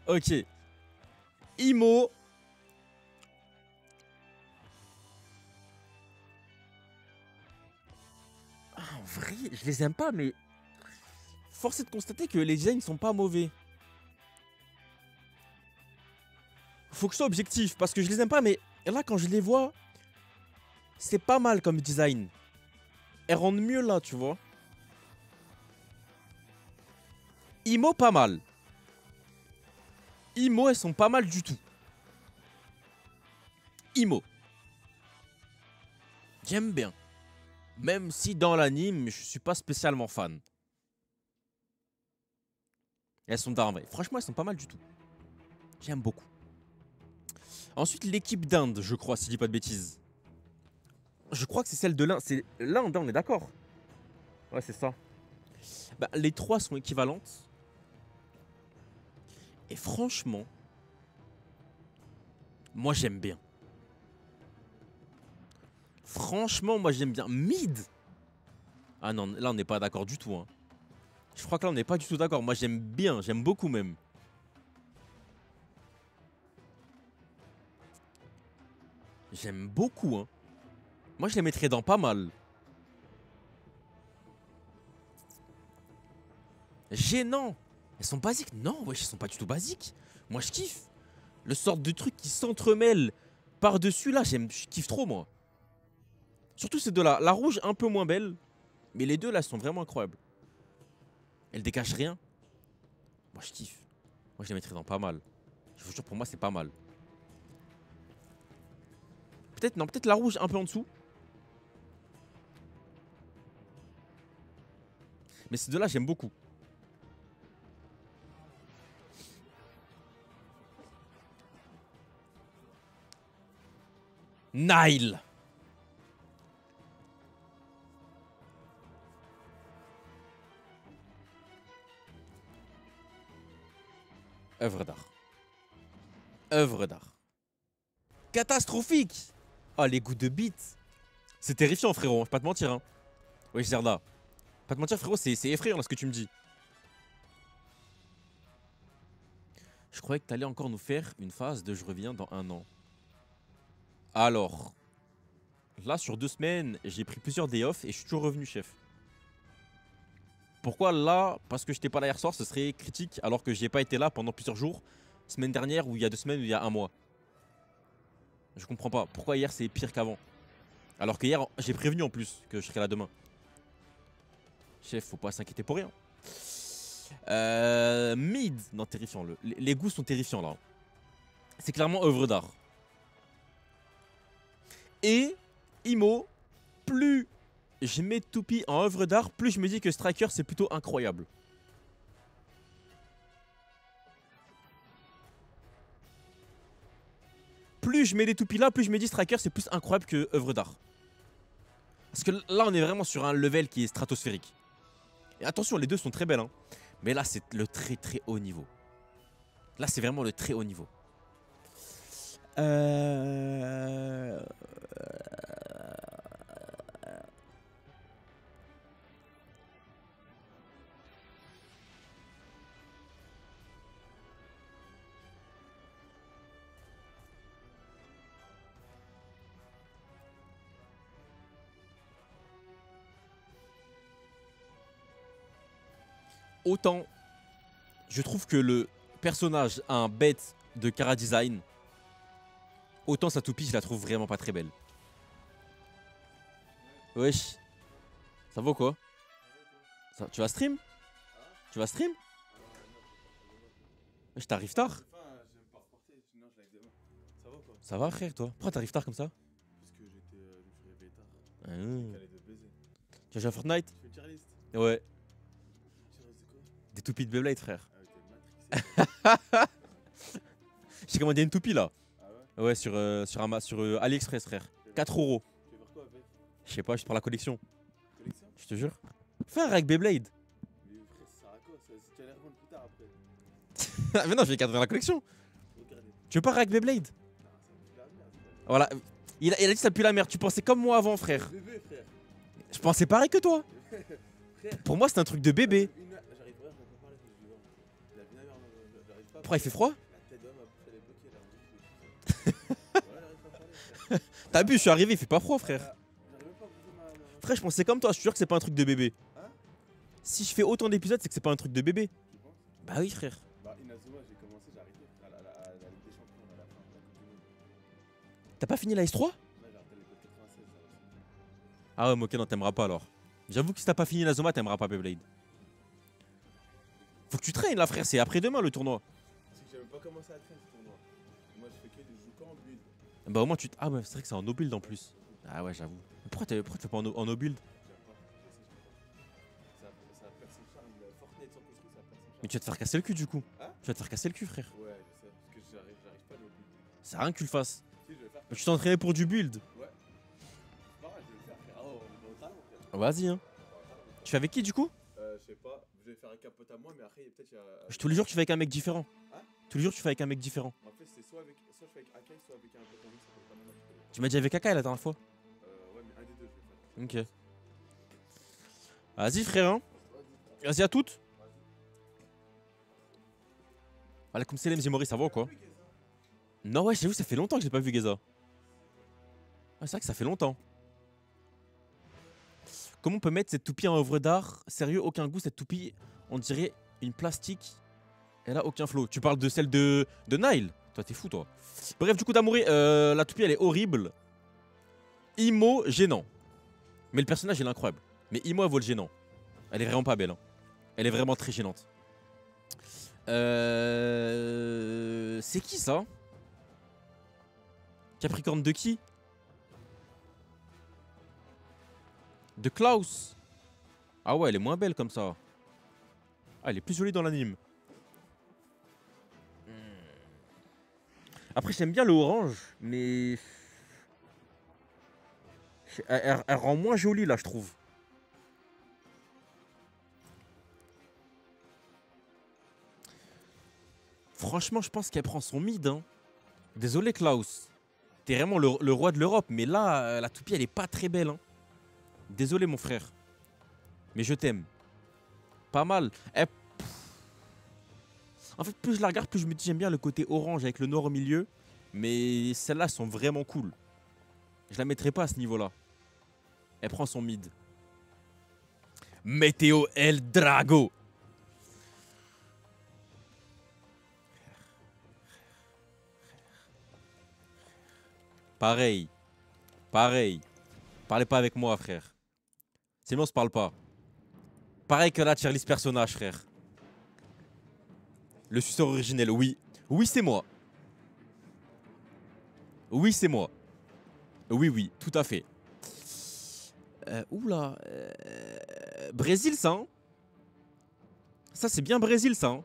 Speaker 1: Ok. Imo. Ah, en vrai, je les aime pas, mais force est de constater que les designs sont pas mauvais. Faut que je sois objectif, parce que je les aime pas, mais là, quand je les vois, c'est pas mal comme design. Elles rendent mieux là, tu vois. Imo, pas mal. Imo, elles sont pas mal du tout. Imo. J'aime bien. Même si dans l'anime, je suis pas spécialement fan. Elles sont d'armes. Franchement, elles sont pas mal du tout. J'aime beaucoup. Ensuite, l'équipe d'Inde, je crois, si je dis pas de bêtises. Je crois que c'est celle de l'Inde. C'est l'Inde, on est d'accord? Ouais, c'est ça. Bah, les trois sont équivalentes. Et franchement, moi j'aime bien. Franchement, moi j'aime bien. Mid. Ah non, là on n'est pas d'accord du tout. Hein. Je crois que là on n'est pas du tout d'accord. Moi j'aime bien, j'aime beaucoup même. J'aime beaucoup. Hein. Moi je les mettrais dans pas mal. Gênant. Elles sont basiques. Non, wesh, elles sont pas du tout basiques. Moi je kiffe. Le sort de truc qui s'entremêle par-dessus là, je kiffe trop moi. Surtout ces deux-là. La rouge un peu moins belle. Mais les deux là sont vraiment incroyables. Elles dégagent rien. Moi je kiffe. Moi je les mettrais dans pas mal. Je vous jure pour moi c'est pas mal. Peut-être non, peut-être la rouge un peu en dessous. Mais ces deux-là j'aime beaucoup. Nile. Œuvre d'art. Œuvre d'art. Catastrophique. Oh, les goûts de bite. C'est terrifiant, frérot. Je vais pas te mentir. Hein. Oui, Zerda. Pas te mentir, frérot, c'est effrayant là, ce que tu me dis. Je croyais que t'allais encore nous faire une phase de je reviens dans 1 an. Alors. Là, sur 2 semaines, j'ai pris plusieurs day off et je suis toujours revenu, chef. Pourquoi là? Parce que j'étais pas là hier soir, ce serait critique, alors que j'ai pas été là pendant plusieurs jours. Semaine dernière, ou il y a 2 semaines, ou il y a 1 mois. Je comprends pas. Pourquoi hier c'est pire qu'avant? Alors que hier, j'ai prévenu en plus que je serais là demain. Chef, faut pas s'inquiéter pour rien. Mid. Non, terrifiant. Les goûts sont terrifiants là. C'est clairement œuvre d'art. Et, Imo, plus je mets Toupie en œuvre d'art, plus je me dis que Striker c'est plutôt incroyable. Plus je mets des toupies là, plus je me dis Striker c'est plus incroyable que œuvre d'art. Parce que là on est vraiment sur un level qui est stratosphérique. Et attention, les deux sont très belles. Hein. Mais là c'est le très très haut niveau. Là c'est vraiment le très haut niveau. Autant je trouve que le personnage a un bête de Chara design, autant sa toupie je la trouve vraiment pas très belle. Wesh. Ça vaut quoi? Ça, tu vas stream? Tu vas stream? Wesh, t'arrives tard? Ça va frère toi? Pourquoi t'arrives tard comme ça?
Speaker 2: Parce que je me suis réveillé tard.
Speaker 1: Ah.
Speaker 2: Calé de baiser.
Speaker 1: Tu vas jouer à Fortnite?
Speaker 2: Tu fais une tier list?
Speaker 1: Ouais.
Speaker 2: Tier list de quoi?
Speaker 1: Des toupies de Beyblade frère.
Speaker 2: Ah ouais, t'es matrixé.
Speaker 1: J'ai commandé une toupie là.
Speaker 2: Ah ouais?
Speaker 1: Ouais sur AliExpress frère. 4 euros.
Speaker 2: Tu veux faire quoi avec?
Speaker 1: Je sais pas, juste pour la collection.
Speaker 2: Collection?
Speaker 1: Je te jure. Fais un avec Beyblade.
Speaker 2: Mais frère, ça sert à quoi? Tu vas les revendre plus tard après.
Speaker 1: Mais non, je vais garder la collection.
Speaker 2: Regardez.
Speaker 1: Tu veux pas avec Beyblade?
Speaker 2: Non, ça me pue la merde.
Speaker 1: Voilà. Il a dit ça pue la merde. Tu pensais comme moi avant frère.
Speaker 2: Bébé, frère.
Speaker 1: Je pensais pareil que toi.
Speaker 2: Frère.
Speaker 1: Pour moi c'est un truc de bébé.
Speaker 2: J'arrive pas, je vais pas parler parce que je vais voir. pas.
Speaker 1: Pourquoi il fait froid?
Speaker 2: La tête d'homme, ma bouche elle est bloquée là. Ouais, j'arrive pas à parler, frère.
Speaker 1: T'as vu, je suis arrivé, il fait pas froid, frère.
Speaker 2: J'arrive même pas à bouger ma.
Speaker 1: Frère, je pensais comme toi, je suis sûr que c'est pas un truc de bébé.
Speaker 2: Hein?
Speaker 1: Si je fais autant d'épisodes, c'est que c'est pas un truc de bébé.
Speaker 2: Tu penses?
Speaker 1: Bah oui, frère.
Speaker 2: Bah, Inazuma, j'ai commencé, j'ai arrêté à la Ligue des Champions, à la fin de la Coupe du Monde.
Speaker 1: T'as pas fini la S3?
Speaker 2: Là, j'ai arrêté l'école 96, ça aussi.
Speaker 1: Ah ouais, mais ok, non, t'aimeras pas alors. J'avoue que si t'as pas fini la Zoma, t'aimeras pas Beyblade. Faut que tu traînes là, frère, c'est après-demain le tournoi.
Speaker 2: C'est que j'avais pas commencé à traîner ce tournoi. Moi, je fais que des jeux qu'en build.
Speaker 1: Bah au moins tu. Ah ouais, c'est vrai que c'est en no build en plus. Ah ouais, j'avoue. Pourquoi tu fais pas en no build?
Speaker 2: J'aime pas. Ça perd son charme. Fortnite sans construire, ça perd son charme.
Speaker 1: Mais tu vas te faire casser le cul du coup.
Speaker 2: Hein?
Speaker 1: Tu vas te faire casser le cul, frère.
Speaker 2: Ouais, je sais. Parce que j'arrive pas à le build.
Speaker 1: C'est rien que tu le fasses.
Speaker 2: Si, je vais le faire.
Speaker 1: Mais tu t'es entraîné pour du build.
Speaker 2: Ouais. C'est pas grave, je vais le faire, frère. Oh, on est au talent, frère.
Speaker 1: Vas-y, hein. Tu fais avec qui du coup?
Speaker 2: Je sais pas. Je vais faire un capote à moi, mais après, peut-être il y a.
Speaker 1: Tous les jours tu fais avec un mec différent.
Speaker 2: Hein?
Speaker 1: Tous les jours tu fais avec un mec différent.
Speaker 2: En fait, c'est soit je fais avec Akai, soit avec un pote en ligne, ça peut pas mal.
Speaker 1: Tu m'as dit avec Kaka la dernière fois.
Speaker 2: Ouais, mais un des deux, je vais faire.
Speaker 1: Ok. Vas-y, frère, hein. Vas-y à toutes. Alaikum salam, Zimori, ça va ou quoi? Non, ouais, j'avoue, ça fait longtemps que j'ai pas vu Geza. Ah, c'est vrai que ça fait longtemps. Comment on peut mettre cette toupie en œuvre d'art? Sérieux, aucun goût, cette toupie, on dirait une plastique. Elle a aucun flow. Tu parles de celle de Nile? Toi, t'es fou, toi. Bref, du coup, Damouri, la toupie, elle est horrible. Imo, gênant. Mais le personnage, il est incroyable. Mais Imo, elle vaut le gênant. Elle est vraiment pas belle. Hein. Elle est vraiment très gênante. C'est qui, ça? Capricorne de qui? De Klaus. Ah ouais, elle est moins belle comme ça. Ah, elle est plus jolie dans l'anime. Après, j'aime bien le orange, mais... Elle rend moins jolie, là, je trouve. Franchement, je pense qu'elle prend son mid. Hein. Désolé, Klaus. T'es vraiment le roi de l'Europe, mais là, la toupie, elle est pas très belle. Hein. Désolé, mon frère. Mais je t'aime. Pas mal. En fait, plus je la regarde, plus je me dis j'aime bien le côté orange avec le noir au milieu. Mais celles-là sont vraiment cool. Je la mettrai pas à ce niveau-là. Elle prend son mid. Météo El Drago. Pareil. Pareil. Parlez pas avec moi, frère. Sinon, on se parle pas. Pareil que la Charlize personnage, frère. Le suceur originel, oui. Oui, c'est moi. Oui, c'est moi. Oui, oui, tout à fait. Oula. Brésil, ça. Hein, ça, c'est bien Brésil, ça. Hein,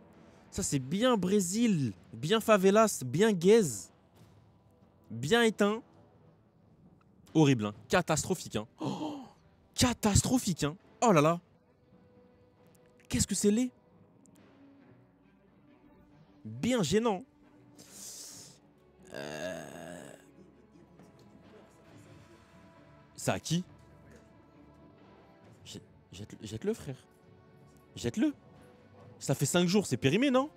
Speaker 1: ça, c'est bien Brésil. Bien favelas, bien gaze. Bien éteint. Horrible, hein. Catastrophique, hein. Oh, catastrophique, hein. Oh là là. Qu'est-ce que c'est laid. Bien gênant. Ça à qui? Jette-le, frère. Jette-le. Ça fait 5 jours, c'est périmé, non?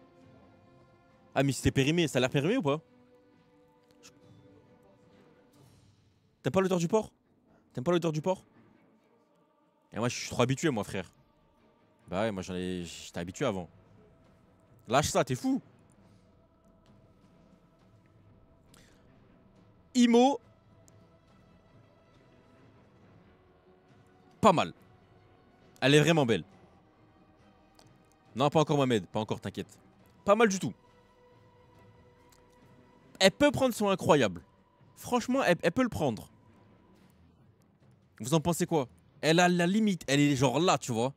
Speaker 1: Ah, mais si c'est périmé, ça a l'air périmé ou pas? T'aimes pas l'odeur du porc? T'aimes pas l'odeur du porc? Et moi, je suis trop habitué, moi, frère. Bah ouais, moi, j'étais habitué avant. Lâche ça, t'es fou. Imo. Pas mal. Elle est vraiment belle. Non, pas encore Mohamed. Pas encore, t'inquiète. Pas mal du tout. Elle peut prendre son incroyable. Franchement, elle peut le prendre. Vous en pensez quoi? Elle a la limite. Elle est genre là, tu vois.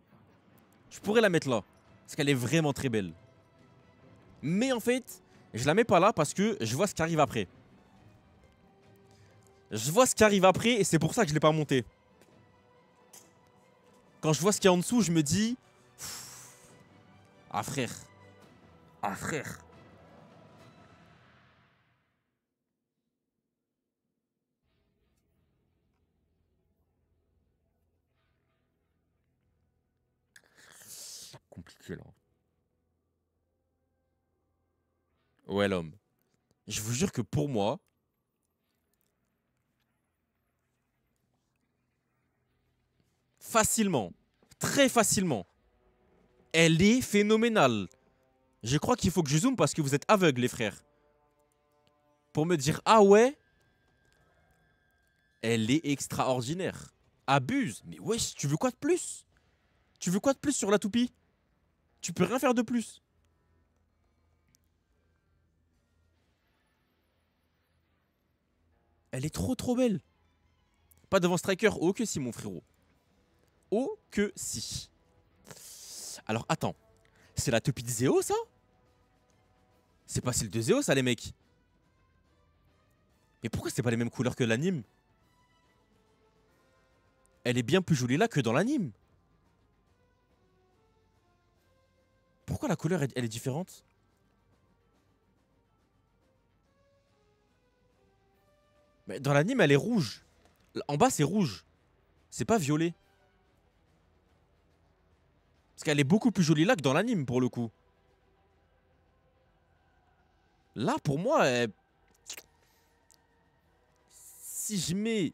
Speaker 1: Je pourrais la mettre là. Parce qu'elle est vraiment très belle. Mais en fait, je la mets pas là parce que je vois ce qui arrive après. Je vois ce qui arrive après et c'est pour ça que je l'ai pas monté. Quand je vois ce qu'il y a en dessous, je me dis... Ah frère. Ah frère. Compliqué là. Ouais, l'homme. Je vous jure que pour moi, facilement, très facilement, elle est phénoménale. Je crois qu'il faut que je zoome parce que vous êtes aveugles, les frères. Pour me dire, ah ouais, elle est extraordinaire. Abuse. Mais wesh, tu veux quoi de plus? Tu veux quoi de plus sur la toupie? Tu peux rien faire de plus. Elle est trop trop belle. Pas devant Striker, oh que si mon frérot. Oh que si. Alors attends, c'est la toupie de Zéo ça? C'est pas celle de Zéo ça les mecs? Mais pourquoi c'est pas les mêmes couleurs que l'anime? Elle est bien plus jolie là que dans l'anime. Pourquoi la couleur elle est différente? Mais dans l'anime elle est rouge. En bas c'est rouge. C'est pas violet. Parce qu'elle est beaucoup plus jolie là que dans l'anime pour le coup. Là pour moi, si je mets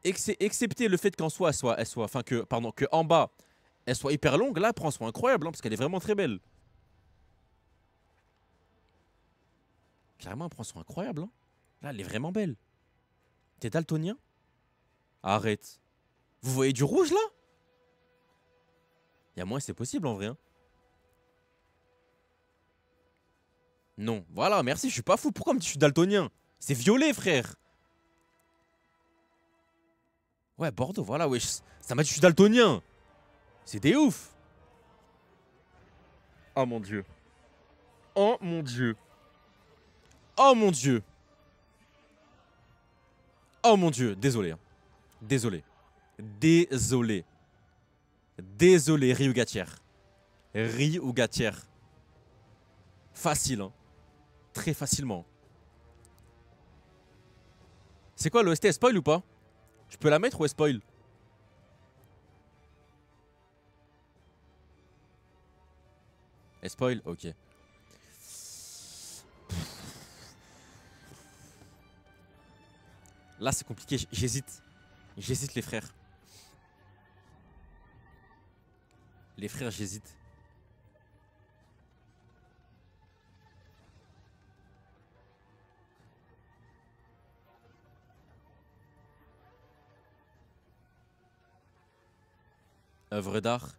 Speaker 1: excepté le fait qu'en soi elle soit, enfin que, pardon, que en bas elle soit hyper longue, là elle prend un soin incroyable hein, parce qu'elle est vraiment très belle. Carrément elle prend un soin incroyable hein. Là elle est vraiment belle. T'es daltonien? Arrête. Vous voyez du rouge là? Y'a moins c'est possible en vrai hein. Non, voilà, merci, je suis pas fou. Pourquoi me dis que je suis daltonien? C'est violet frère. Ouais Bordeaux, voilà, wesh. Ça m'a dit que je suis daltonien. C'est des ouf. Oh mon dieu. Oh mon dieu. Oh mon dieu. Oh mon dieu. Désolé. Hein. Désolé. Désolé. Désolé, Ryugatier. Ryugatier. Facile, hein. Très facilement. C'est quoi l'OST? Elle spoil ou pas? Je peux la mettre ou elle spoil? Elle spoil? Ok. Là c'est compliqué, j'hésite. J'hésite les frères. Les frères, j'hésite. Œuvre d'art.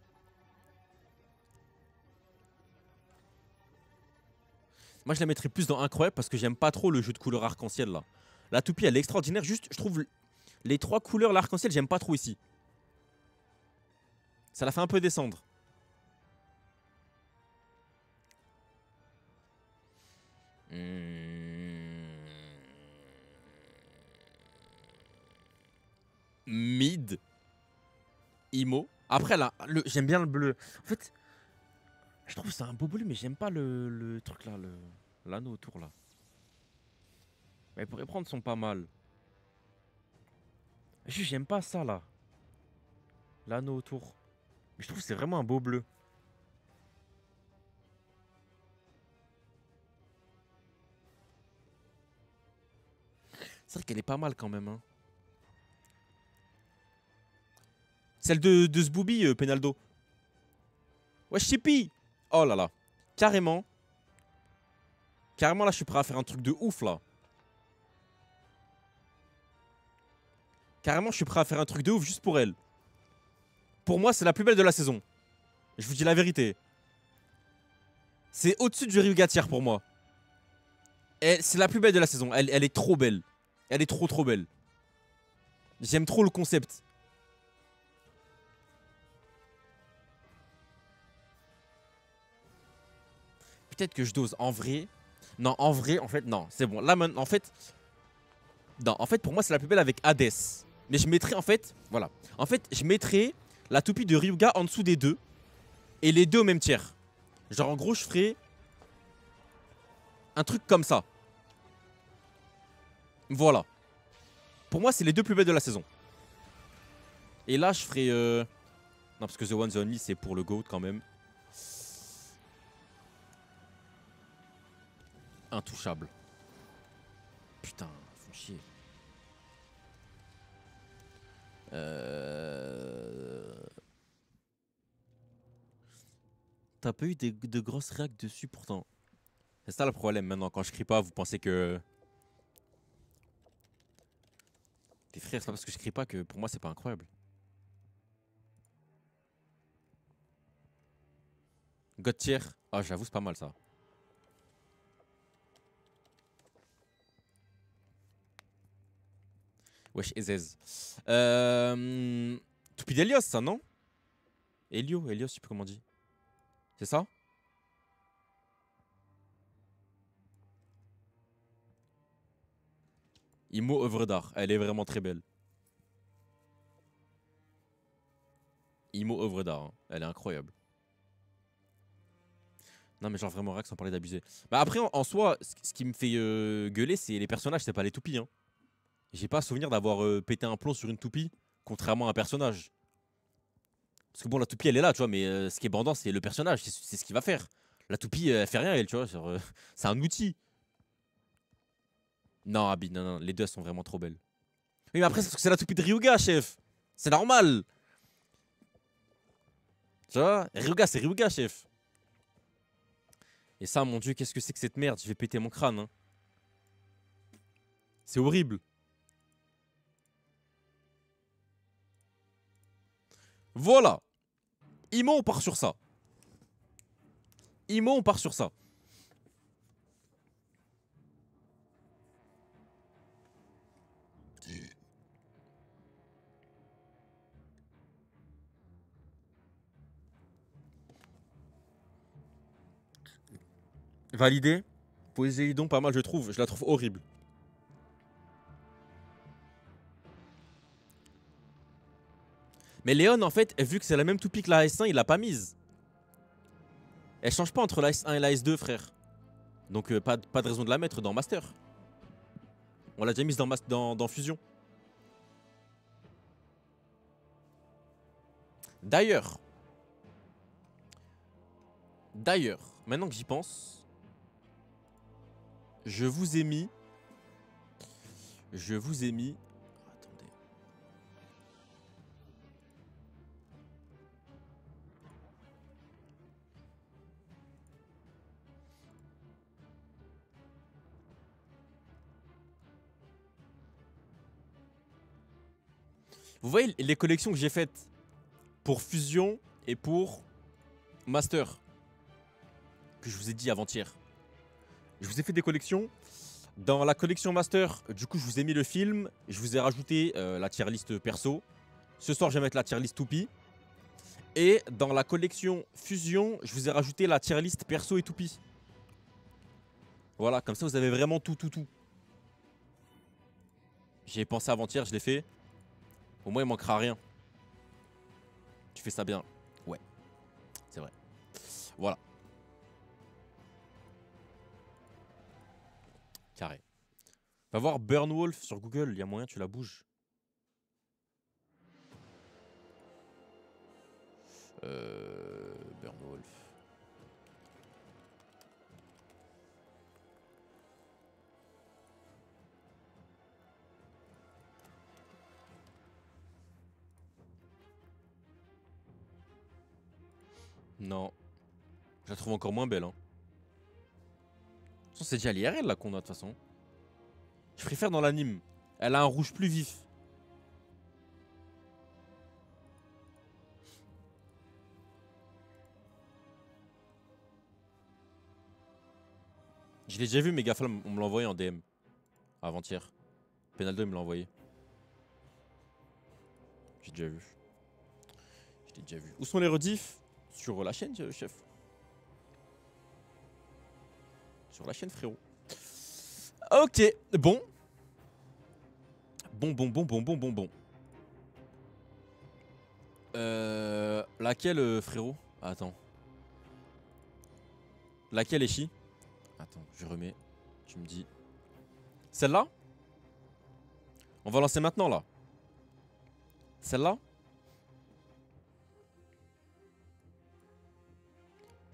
Speaker 1: Moi je la mettrais plus dans incroyable parce que j'aime pas trop le jeu de couleurs arc-en-ciel là. La toupie elle est extraordinaire, juste je trouve les trois couleurs l'arc-en-ciel j'aime pas trop ici. Ça la fait un peu descendre. Mid. Imo. Après là, j'aime bien le bleu. En fait, je trouve que c'est un beau bleu mais j'aime pas le truc là, l'anneau autour là. Mais pour y prendre sont pas mal. Juste j'aime pas ça là. L'anneau autour. Mais je trouve que c'est vraiment un beau bleu. C'est vrai qu'elle est pas mal quand même. Hein. Celle de ce booby, Penaldo. Ouais, Chippy. Oh là là. Carrément. Carrément, là, je suis prêt à faire un truc de ouf, là. Carrément, je suis prêt à faire un truc de ouf juste pour elle. Pour moi, c'est la plus belle de la saison. Je vous dis la vérité. C'est au-dessus du Ryugatier pour moi. C'est la plus belle de la saison. Elle est trop belle. Elle est trop trop belle. J'aime trop le concept. Peut-être que je dose en vrai. Non, en vrai, en fait, non. C'est bon. Là, maintenant, en fait... Non, en fait, pour moi, c'est la plus belle avec Hades. Mais je mettrais, en fait... Voilà. En fait, je mettrais la toupie de Ryuga en dessous des deux. Et les deux au même tiers. Genre, en gros, je ferais... un truc comme ça. Voilà. Pour moi, c'est les deux plus belles de la saison. Et là, je ferais... Non, parce que The One, The Only, c'est pour le GOAT quand même. Intouchable. Putain, faut me chier. T'as pas eu de grosses réacts dessus pourtant. C'est ça le problème maintenant. Quand je crie pas, vous pensez que. Tes frères, c'est pas parce que je crie pas que pour moi c'est pas incroyable. God tier. Ah, j'avoue, c'est pas mal ça. Wesh, Ezez. Toupie d'Elios, ça, non? Elio, je sais plus comment on dit. C'est ça? Imo, œuvre d'art. Elle est vraiment très belle. Imo, œuvre d'art. Hein. Elle est incroyable. Non, mais genre vraiment, Rax, sans parler d'abuser. Bah après, en soi, ce qui me fait gueuler, c'est les personnages, c'est pas les toupies. Hein. J'ai pas souvenir d'avoir pété un plomb sur une toupie, contrairement à un personnage. Parce que bon, la toupie, elle est là, tu vois, mais ce qui est bandant, c'est le personnage, c'est ce qu'il va faire. La toupie, elle fait rien, elle, tu vois. C'est un outil. Non, Abby, non, non, les deux, elles sont vraiment trop belles. Oui, mais après, c'est parce que c'est la toupie de Ryuga, chef. C'est normal. Tu vois, Ryuga, c'est Ryuga, chef. Et ça, mon dieu, qu'est-ce que c'est que cette merde? Je vais péter mon crâne. Hein. C'est horrible. Voilà. Imo, on part sur ça. Imo, on part sur ça. Validé. Poséidon, pas mal, je trouve. Je la trouve horrible. Mais Léon, en fait, vu que c'est la même toupie que la S1, il l'a pas mise. Elle change pas entre la S1 et la S2, frère. Donc, pas de raison de la mettre dans Master. On l'a déjà mise dans Fusion. D'ailleurs, maintenant que j'y pense, je vous ai mis. Attendez. Vous voyez les collections que j'ai faites pour Fusion et pour Master, que je vous ai dit avant-hier. Je vous ai fait des collections. Dans la collection Master, du coup, je vous ai mis le film. Je vous ai rajouté la tier list perso. Ce soir, je vais mettre la tier list toupie. Et dans la collection Fusion, je vous ai rajouté la tier list perso et toupie. Voilà, comme ça, vous avez vraiment tout. J'y ai pensé avant-hier, je l'ai fait. Au moins, il manquera rien. Tu fais ça bien. Ouais, c'est vrai. Voilà. Carré. Va voir Burnwolf sur Google, il y a moyen tu la bouges. Burnwolf. Non. Je la trouve encore moins belle. Hein. De toute façon, c'est déjà l'IRL là qu'on a de toute façon. Je préfère dans l'anime. Elle a un rouge plus vif. Je l'ai déjà vu, Megaflam, on me l'a envoyé en DM. Avant-hier. Penaldo, il me l'a envoyé. J'ai déjà vu. Je l'ai déjà vu. Où sont les rediffs? Sur la chaîne, chef. Sur la chaîne, frérot. Ok, bon. Bon. Laquelle, frérot? Attends. Laquelle, Eshi? Attends, je remets. Tu me dis. Celle-là? On va lancer maintenant, là. Celle-là?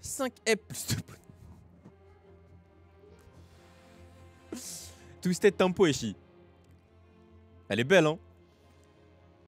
Speaker 1: 5 EP, s'il te plaît. Twisted Tempo, Eshi. Elle est belle, hein.